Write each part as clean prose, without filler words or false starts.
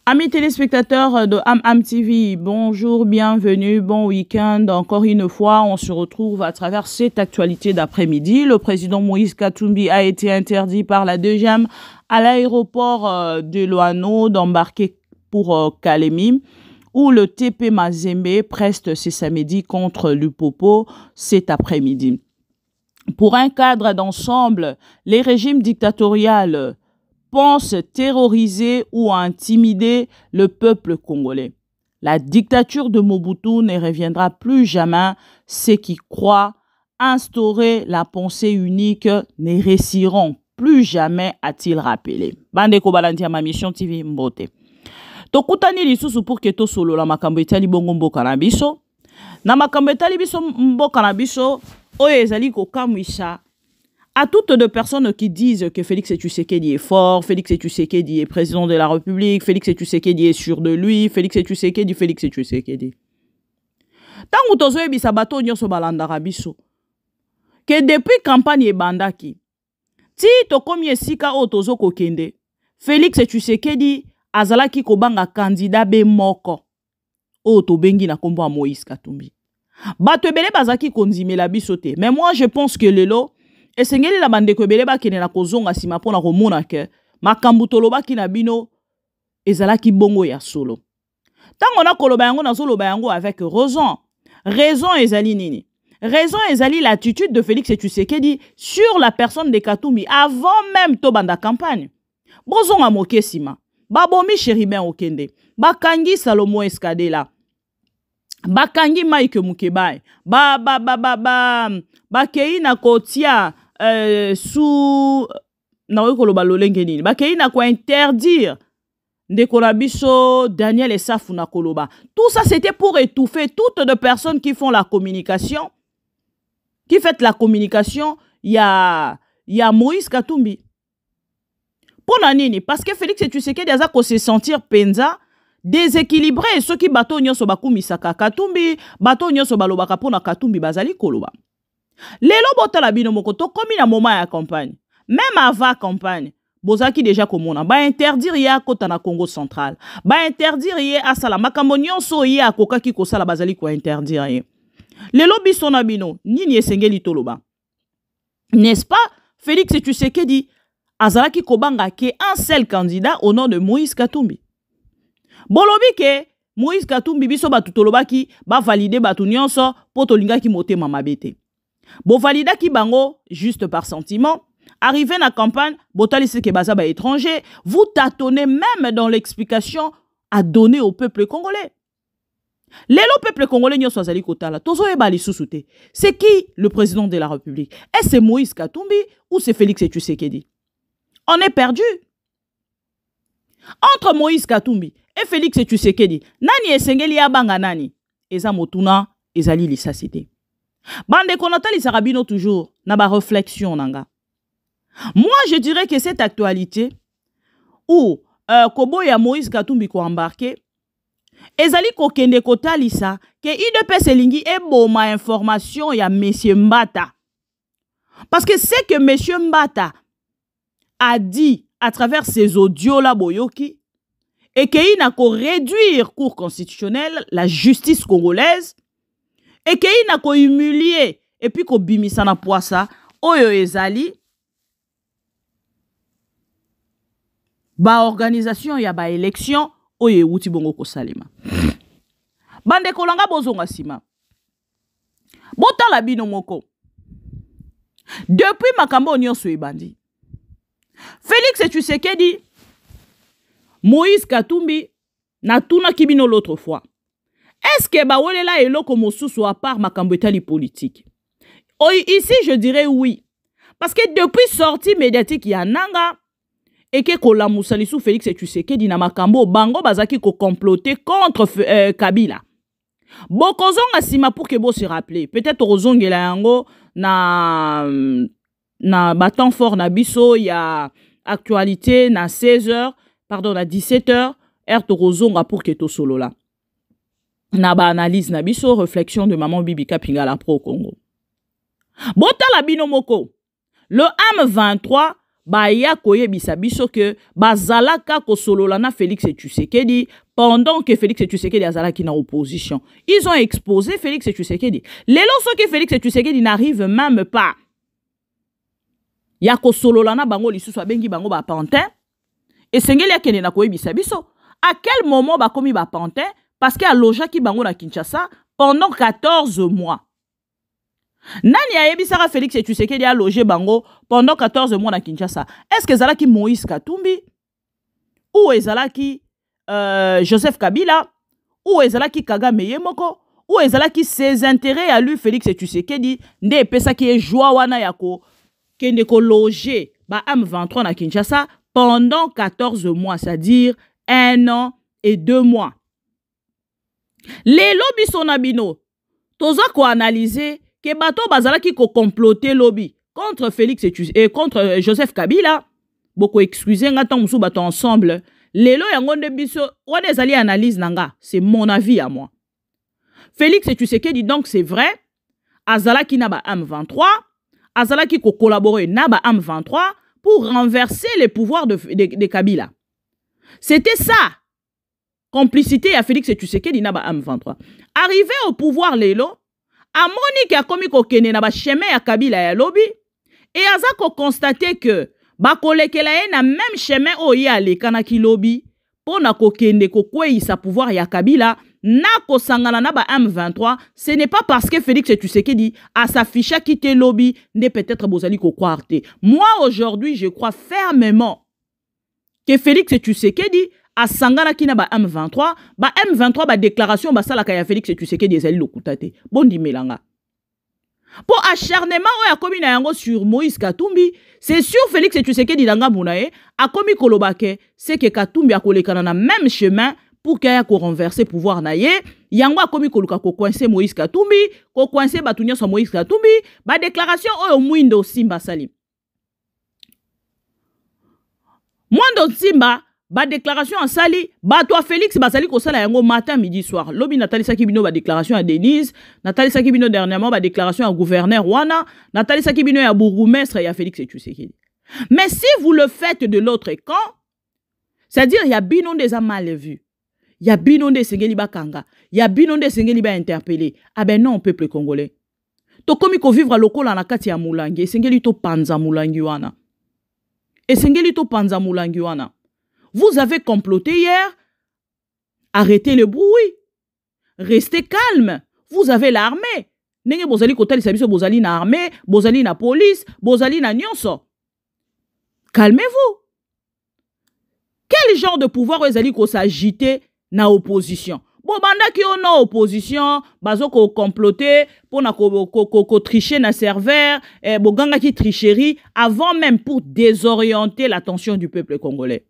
Amis téléspectateurs de Am TV, bonjour, bienvenue, bon week-end. Encore une fois, on se retrouve à travers cette actualité d'après-midi. Le président Moïse Katumbi a été interdit par la DGM à l'aéroport de Loano d'embarquer pour Kalemi, où le TP Mazembe preste ce samedi contre l'Upopo cet après-midi. Pour un cadre d'ensemble, les régimes dictatoriaux pensent terroriser ou intimider le peuple congolais. La dictature de Mobutu ne reviendra plus jamais. Ceux qui croient instaurer la pensée unique ne réussiront plus jamais, a-t-il rappelé. Bande Kobalandia, ma mission TV Mbote. Tokutani lisusu pour que to solo la makambo etali bongo mboka na biso. Na makambo etali biso mboka na biso, oyo ezali kokamwisa à toutes de personnes qui disent que Félix Tshisekedi est fort, Félix Tshisekedi est président de la République, Félix Tshisekedi est sûr de lui, Félix Tshisekedi. Tango tozo ebisa bato nyonso balandaka biso que depuis campagne ebandaki ti tokomi esika o tozo kokende Félix Tshisekedi azalaki kobanga candidat be moko o tobengi na kombo a Moïse Katumbi. Bato ebele bazaki konzimela biso te, mais moi je pense que lelo esengeli la bande ko beleba kene na kozonga sima pona komona ke makambu toloba ki na bino ezalaki bongo ya solo. Tango na koloba yango na zoloba yango avec raison. Raison ezali nini? Raison ezali l'attitude de Félix Tshisekedi sur la personne de Katumbi avant même to banda campagne. Bozonga moke sima. Babomi Chéribin Okende. Bakangi Salomo Escadela. Bakangi Mike Mukebai. Bakei na kotia sous bakei na ko interdire Ndeko biso Daniel Essafou na koloba. Tout ça c'était pour étouffer toutes de personnes qui font la communication, qui fait la communication. Il y a Moïse Katumbi. Pour nini? Parce que Félix Tshisekedi a ko se sentir penza déséquilibré. Ceux qui bato nyonso bakumisaka Katumbi, bato nyonso balobaka pona Katumbi bazali koloba. Lelo botala bino moko to komi na moment ya campagne. Même avant campagne, bozaki déjà komona ba interdire ya kota na Congo central. Ba interdire ye asala makambo nyonso ye akokaki kosala bazali ko interdire ye. Lelo biso na bino nini esengeli toloba. N'est-ce pas? Félix Tshisekedi azalaki kobanga ke un seul candidat au nom de Moïse Katumbi. Bolobi ke Moïse Katumbi biso batu tolobaki ba valider batu nyonso po tolingaki motema mabete. Bo valida ki bango juste par sentiment. Arrivé na campagne, botalisi ke baza ba étranger, vous tâtonnez même dans l'explication à donner au peuple congolais. Lelo peuple congolais nyo swazali kotala, tozo eba lisusu te. C'est qui le président de la République? Est-ce c'est Moïse Katumbi ou c'est Félix Tshisekedi? On est perdu. Entre Moïse Katumbi et Félix Tshisekedi, nani esengeli abanga nani? Eza motuna, ezali lisasite. Bande konatali sarabino toujours na ba réflexion nanga. Moi je dirais que cette actualité où kobo ya Moïse Katumbi ko embarqué ezali ko kende kotalisa ke IDPS elingi eboma information ya monsieur Mbata. Parce que c'est que monsieur Mbata a dit à travers ses audios la boyoki et qu'il n'a qu'à réduire cour constitutionnelle, la justice congolaise, et qu'il n'a qu'à humilier et puis qu'au bimisa na poisa oyo ezali ba organisation ya ba élection oyo euti bongo ko salima. Bande kolanga bozonga sima. Botala bino moko. Depuis makambo nyonso ebandi. Félix Tshisekedi, Moïse Katumbi, na tuna kibino l'autre fois. Est-ce que bawelela eloko mosusu à part makambo etali politique? Ici, je dirais oui. Parce que depuis sortie médiatique ya nanga, et que kola musalisu Félix Tshisekedi na makambo bango bazaki ko comploter contre Kabila. Bokozonga sima pour que bo se rappeler. Peut-être ozongela yango na battant fort na biso ya actualité na 16h, pardon, na 17h, heure tozonga pour que to solo la. Na ba analyse na biso réflexion de maman Bibi Kapingala pro Congo. Bota la binomoko. Le AM23 baya koyebisa biso que bazalaka kosolola na Félix Tshisekedi pendant que Félix Tshisekedi azalaki na opposition. Ils ont exposé Félix Tshisekedi. Lelo soki Félix Tshisekedi n'arrive même pas ya kosolola na bango lisusu abengi bango ba pantin et sengeli akende na koyebisa biso. À quel moment ba komi ba pantin parce que a lojaki bango na Kinshasa pendant 14 mois. Nani ayebisaka Félix Tshisekedi a logé bango pendant 14 mois na Kinshasa? Est-ce que ezalaki Moïse Katumbi? Ou ezalaki Joseph Kabila? Ou ezalaki Kagame Yemoko? Ou ezalaki ses intérêts à lui Félix Tshisekedi nde pesaki e joie wana yako kende ko loger ba M23 na Kinshasa pendant 14 mois, c'est-à-dire 1 an et 2 mois. Les lobbies sont abino. Toza ko analyser que bato bazalaki ko comploter lobby contre Félix et contre Joseph Kabila. Beaucoup excusez nga tant musu bato ensemble. Lelo yango nde biso wana ezali analyse nanga, c'est mon avis à moi. Félix Tshisekedi donc c'est vrai, azalaki na ba M23, azalaki ko collaborer na ba M23 pour renverser les pouvoirs de Kabila. C'était ça. Complicité à Félix Tshisekedi na ba M23. Arrivé au pouvoir lelo, amoni ki akomi ko kene na ba chemin ya Kabila ya lobby et aza ko constater que ba kolekela ye na même chemin o ye alekana ki lobby pona ko kende ko kweyisa pouvoir ya Kabila na ko sangana na ba M23. Ce n'est pas parce que Félix Tshisekedi a s'affiché quitter lobby ne peut-être bozali ko croire. Moi aujourd'hui je crois fermement que Félix Tshisekedi a sangana ki na ba M23, ba M23 ba déclaration ba salaka ya Félix Tshisekedi ezali lokutate. Bondi melanga. Pour acharnement o ya komi na yango sur Moïse Katumbi, c'est sûr Félix Tshisekedi danga munaye a komi kolobake, c'est que Katumbi a kolekana na même chemin pour qu'il y ait ko renverser pouvoir na ye. Yango a komi koluka ko coincer Moïse Katumbi, ko coincer batunya so Moïse Katumbi, ba déclaration o mwindo Simba Salim. Mwando Simba ba déclaration en sali, ba toi Félix ba sali ko sala yango matin midi soir. Lobi Nathalie Sakibino ba déclaration à Denise, Nathalie Sakibino dernièrement ba déclaration à gouverneur Wana, Nathalie Sakibino ya bourgmestre ya Félix Tshisekedi. Mais si vous le faites de l'autre camp, c'est-à-dire il y a bino des mal vu. Il y a bino des sengeli ba kanga, il y a bino des sengeli ba interpellé. Ah ben non peuple congolais. To komi ko vivre lokola na kati ya mulangi, sengeli to panza mulangi wana. Et sengeli to panza mulangi wana. Vous avez comploté hier. Arrêtez le bruit. Restez calme. Vous avez l'armée. Nenge bozali kotali sabiso bozali na armée, bozali na police, bozali na nyonso. Calmez-vous. Quel genre de pouvoir vous allez s'agiter na opposition? Bon, banda ki on a opposition, bazo ko comploter pour na ko tricher na serveur, boganga ki tricherie avant même pour désorienter l'attention du peuple congolais.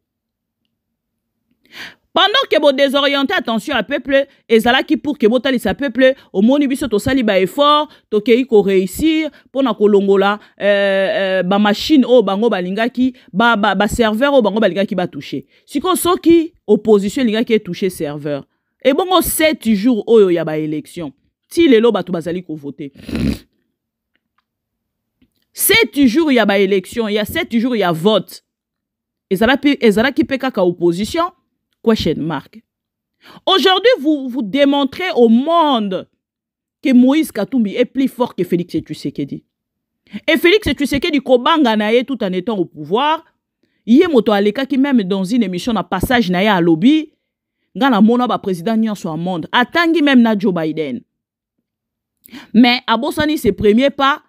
Pendant que vous désorientez attention à peuple, et zala qui pour que vous tali sa peuple, au moni biso to sali ba effort, to kei ko réussir pour na kolongola ba machine o bango balingaki, ba serveur o bango balingaki ba toucher. Siko soki opposition lingaki est touché serveur. Et bon 7 jours oyo ya ba élection. Ti lelo ba to bazali ko voter. 7 jours ya ba élection, il y a 7 jours il y a vote. Et zala qui peka ka opposition. Question mark. Aujourd'hui, vous démontrez au monde que Moïse Katumbi est plus fort que Félix Tshisekedi. Et Félix Tshisekedi kobanga na ye tout en étant au pouvoir. Yé moto aleka qui même dans une émission na passage na ye à lobby, ngana mona ba président nyonso au monde. Atangi même na Joe Biden. Mais abosani ses premiers pas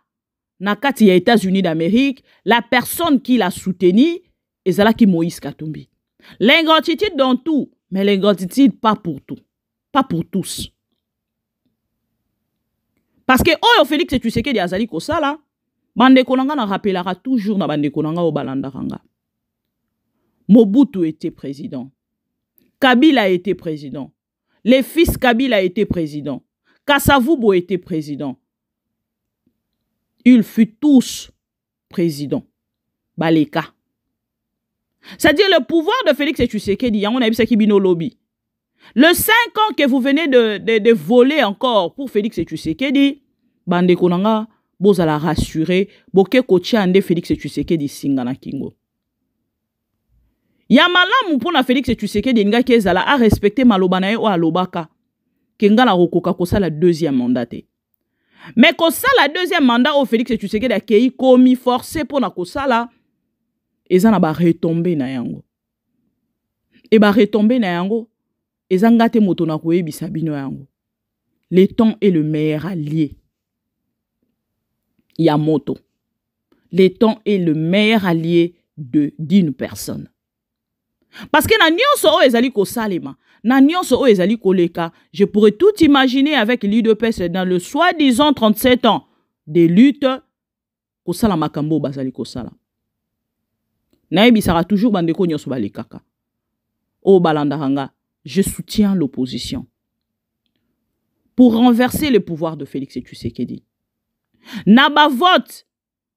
na kati ya États-Unis d'Amérique, la personne qui l'a soutenu ezalaki Moïse Katumbi. L'ingratitude dans tout, mais l'ingratitude pas pour tout. Pas pour tous. Parce que oh Félix Tshisekedi azali ko sala, bande konanga na rappelera toujours na bande konanga o balandaranga. Mobutu était président. Kabila était président. Les fils Kabila étaient président. Kasavubo était président. Ils furent tous présidents. Baleka. C'est-à-dire le pouvoir de Félix Tshisekedi, on a vu ça qui bino lobby. Le 5 ans que vous venez de voler encore pour Félix Tshisekedi, bande konanga, bozala rassuré boke kotia ande Félix Tshisekedi singa na kingo. Ya malamu mpona Félix Tshisekedi ngaki ezala a respecter maloba na ye o alobaka kenga na rokoka kosala deuxième mandat te. Mais kosala deuxième mandat au Félix Tshisekedi akei komi forcé pona kosala eza na ba retomber na yango. Et ba retomber na yango eza ngate moto na koyebisa bino yango. Le temps est le meilleur allié. Yamoto. Le temps est le meilleur allié d'une personne. Parce que na nyonso o ezali ko salema, na nyonso o ezali koleka, je pourrais tout imaginer avec l'UDPS dans le soi-disant 37 ans de lutte ko sala makambo bazali ko sala. Naebi sera toujours bandeko nyonso balekaka. O balandaranga, je soutiens l'opposition pour renverser le pouvoir de Félix Tshisekedi. Naba vote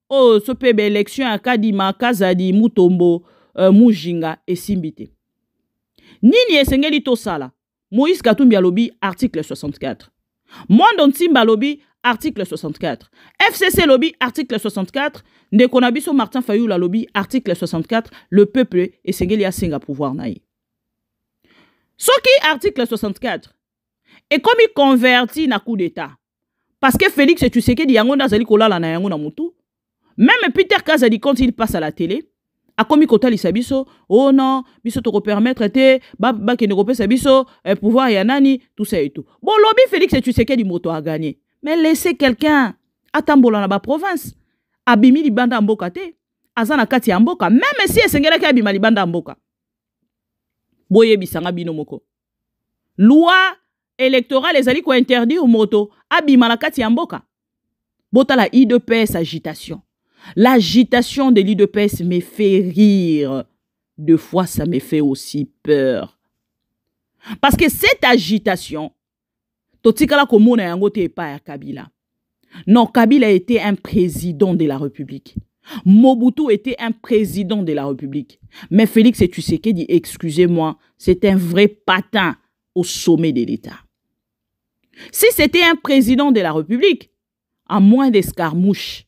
oh ce pebe élection à Kadima, Kazadi, Mutombo, Mujinga et Simbite. Nini esengeli to sala. Moïse Katumbi alobi article 64. Mwando Ntimba lobi article 64. FCC lobby article 64. Ndekonabiso Martin Fayoula lobby article 64. Le peuple esengeli a singa pouvoir naï. Soki article 64 est comme il converti na coup d'état. Parce que Félix Tshisekedi yango nazali kolala na yango na mutu. Même Peter Kazadi quand il passe à la télé, a commis kotali sabiso, oh non, biso to permettre te, ba ke ne kopé sabiso, pouvoir yanani, tout ça et tout. Bon lobby Félix Tshisekedi moto a gagné. Mais laissez quelqu'un atambola na ba province. Abimi libanda mboka te, azana kati ya mboka, même si esengela ki abima libanda mboka. Boye bisanga bino moko. Loi électorale ezali ko interdit au moto abima na kati ya mboka. Bota la IDPS agitation. L'agitation de l'IDPS me fait rire. Deux fois ça me fait aussi peur. Parce que cette agitation totikala komona yango te pa ya Kabila. Non, Kabila était un président de la République. Mobutu était un président de la République. Mais Félix Tshisekedi, excusez-moi, c'est un vrai patin au sommet de l'État. Si c'était un président de la République, à moins d'escarmouches,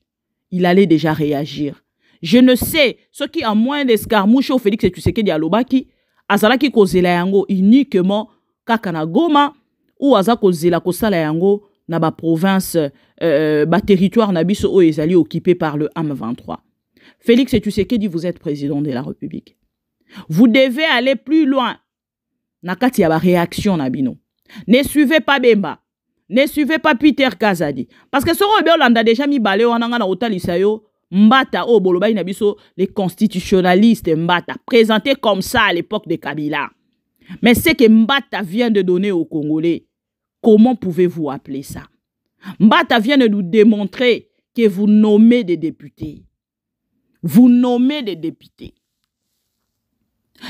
il allait déjà réagir. Je ne sais ce qui a moins d'escarmouches au Félix Tshisekedi alobaki, azalaki kozela yango uniquement kakana Goma ou azako kozela kosala yango na ba province ba territoire na biso o ezali occupé par le M23. Félix Tshisekedi, vous êtes président de la République. Vous devez aller plus loin. Nakati ya ba réaction na bino. Ne suivez pas Bemba. Ne suivez pas Peter Kazadi. Parce que ce Robert a déjà mis balé en angana otalisayo Mbata o bolobai na biso les constitutionnalistes Mbata présentés comme ça à l'époque de Kabila. Mais ce que Mbata vient de donner aux Congolais, comment pouvez-vous appeler ça? Mbata vient de nous démontrer que vous nommez des députés. Vous nommez des députés.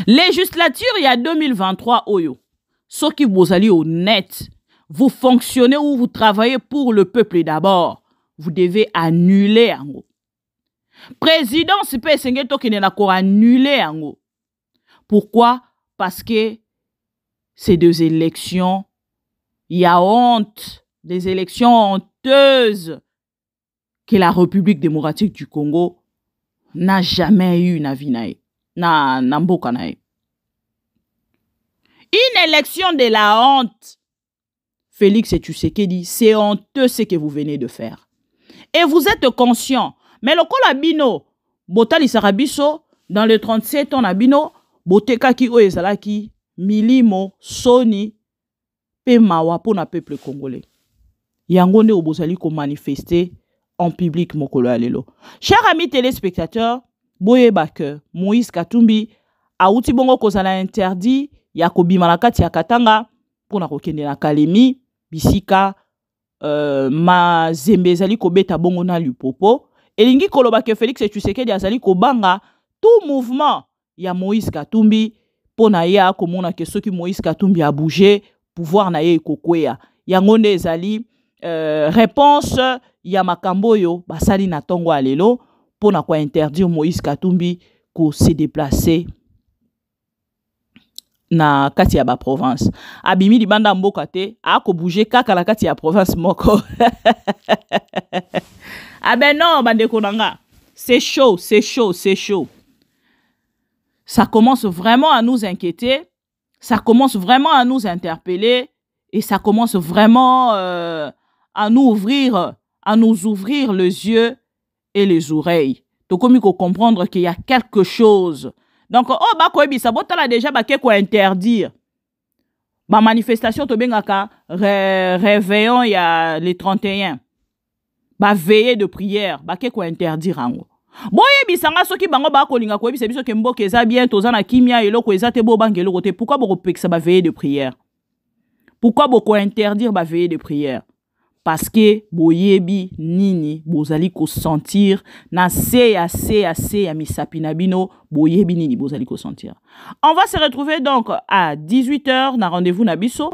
Législature, il y a 2023, Oyo. Ce qui vous allez honnête, vous fonctionnez ou vous travaillez pour le peuple d'abord. Vous devez annuler Ango. Président, c'est pas Sengeto qui n'est encore annulé Ango. Pourquoi? Parce que ces deux élections, il y a honte. Des élections honteuses que la République démocratique du Congo n'a jamais eu na vinae. Na mboka nae. Une élection de la honte. Félix Tshisekedi, c'est honteux ce que vous venez de faire. Et vous êtes conscient. Mais le kolabino, botali sarabiso, dans le 37 ans abino, boteka ki oezalaki, milimo, soni, pe mawa pour na peuple congolais. Yangonde obozali ko manifester en public mokolo alelo. Chers amis téléspectateurs, boyeba que Moïse Katumbi a outi bongo kozala interdit ya kobima na kati ya Katanga pour na kokende na Kalemi bisika ma zembezali kobeta bongo na Lupopo elingi koloba ke Félix Tshisekedi azali kobanga tout mouvement ya Moïse Katumbi pona ya komona ke soki Moïse Katumbi a bougé pouvoir na ye kokwea yangonde ezali réponse ya makambo yo basali na tongo alelo pona kwa interdire Moïse Katumbi ko se déplacer na kati ya ba province abimi libanda mboka te ako bouger kaka la kati ya province moko Ah ben non, Bandeko Nanga. C'est chaud, c'est chaud, c'est chaud. Ça commence vraiment à nous inquiéter. Ça commence vraiment à nous interpeller. Et ça commence vraiment à nous ouvrir les yeux et les oreilles. Donc, comme il faut comprendre qu'il y a quelque chose. Donc, oh, bah, quoi, ça va déjà, bah, qu'est-ce qu'on interdire? Bah, manifestation, to bengaka, réveillon, il y a les 31. Bah, veillée de prière, bah, qu'est-ce qu'on interdire, ango? Boye bisanga soki bango ba kolinga ko biso biso ke mboka eza bien toza na kimia eloko eza te bo bangelo kote pourquoi boko pekisa ba veillée de prière? Pourquoi boko interdire ba veillée de prière? Parce que boyebi nini bozali ko sentir na se ya misapina bino boyebi nini bozali ko sentir. On va se retrouver donc à 18h na rendez-vous na biso.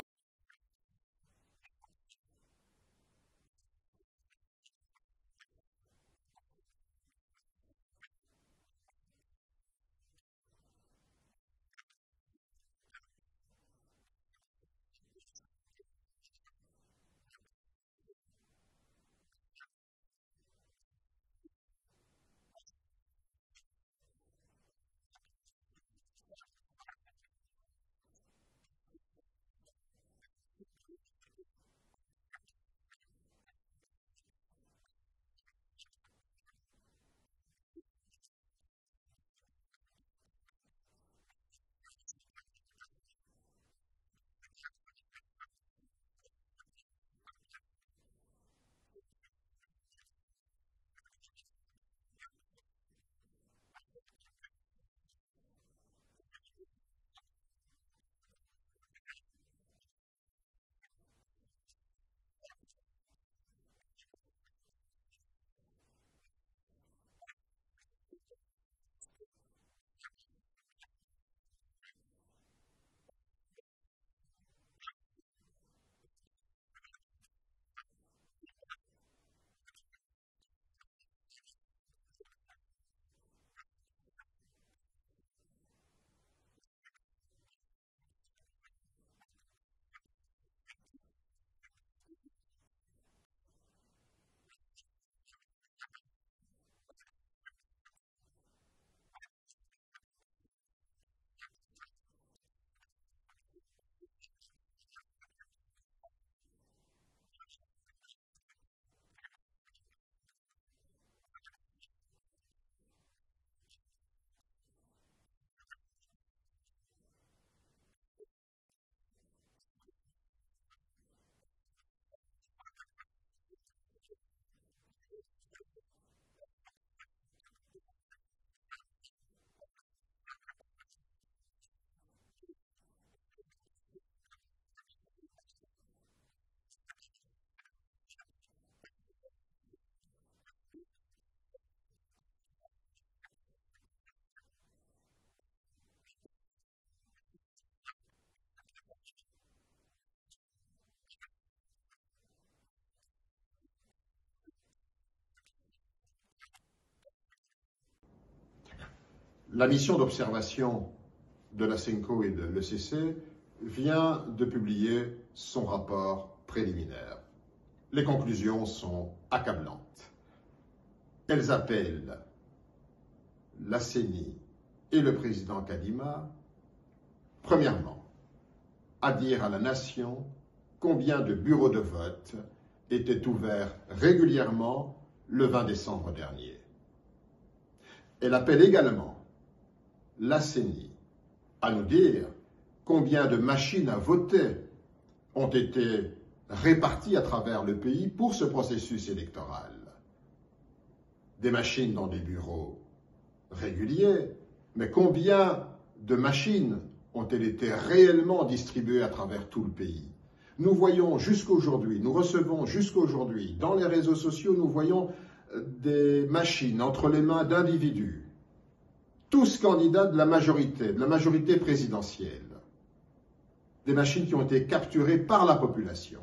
La mission d'observation de la CENCO et de l'ECC vient de publier son rapport préliminaire. Les conclusions sont accablantes. Elles appellent la CENI et le président Kadima, premièrement, à dire à la nation combien de bureaux de vote étaient ouverts régulièrement le 20 décembre dernier. Elle appelle également la CENI à nous dire combien de machines à voter ont été réparties à travers le pays pour ce processus électoral. Des machines dans des bureaux réguliers, mais combien de machines ont-elles été réellement distribuées à travers tout le pays? Nous voyons jusqu'aujourd'hui, nous recevons jusqu'aujourd'hui, dans les réseaux sociaux, nous voyons des machines entre les mains d'individus, tous candidats de la majorité présidentielle. Des machines qui ont été capturées par la population.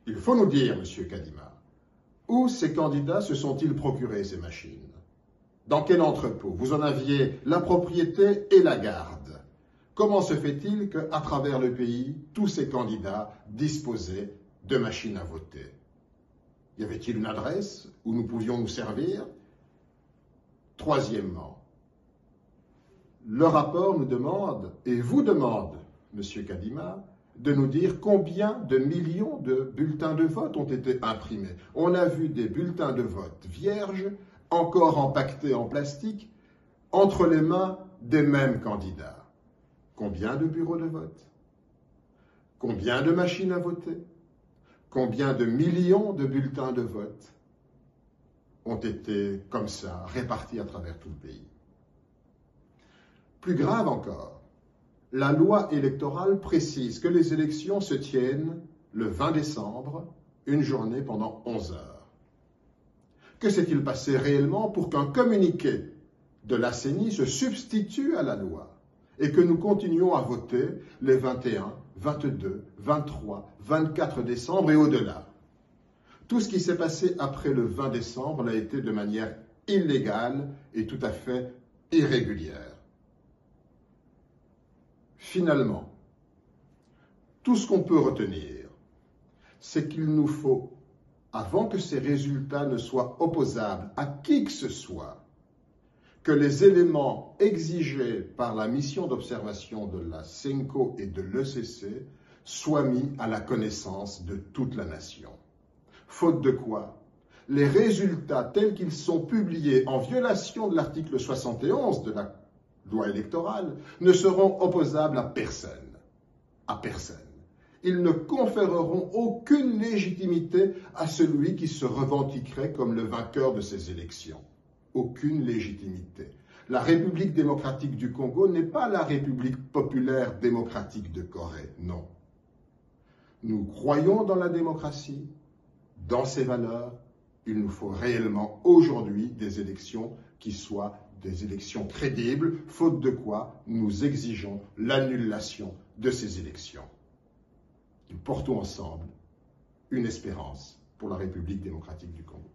Il faut nous dire, M. Kadima, où ces candidats se sont-ils procurés ces machines? Dans quel entrepôt? Vous en aviez la propriété et la garde. Comment se fait-il qu'à travers le pays, tous ces candidats disposaient de machines à voter? Y avait-il une adresse où nous pouvions nous servir? Troisièmement, le rapport nous demande, et vous demande, M. Kadima, de nous dire combien de millions de bulletins de vote ont été imprimés. On a vu des bulletins de vote vierges, encore empaquetés en plastique, entre les mains des mêmes candidats. Combien de bureaux de vote? Combien de machines à voter? Combien de millions de bulletins de vote ont été, comme ça, répartis à travers tout le pays? Plus grave encore, la loi électorale précise que les élections se tiennent le 20 décembre, une journée pendant 11 heures. Que s'est-il passé réellement pour qu'un communiqué de la CENI se substitue à la loi et que nous continuons à voter les 21, 22, 23, 24 décembre et au-delà? Tout ce qui s'est passé après le 20 décembre l'a été de manière illégale et tout à fait irrégulière. Finalement, tout ce qu'on peut retenir, c'est qu'il nous faut, avant que ces résultats ne soient opposables à qui que ce soit, que les éléments exigés par la mission d'observation de la CENCO et de l'ECC soient mis à la connaissance de toute la nation. Faute de quoi, les résultats tels qu'ils sont publiés en violation de l'article 71 de la loi électorale ne seront opposables à personne. À personne. Ils ne conféreront aucune légitimité à celui qui se revendiquerait comme le vainqueur de ces élections. Aucune légitimité. La République démocratique du Congo n'est pas la République populaire démocratique de Corée, non. Nous croyons dans la démocratie, dans ses valeurs. Il nous faut réellement aujourd'hui des élections qui soient des élections crédibles, faute de quoi nous exigeons l'annulation de ces élections. Nous portons ensemble une espérance pour la République démocratique du Congo.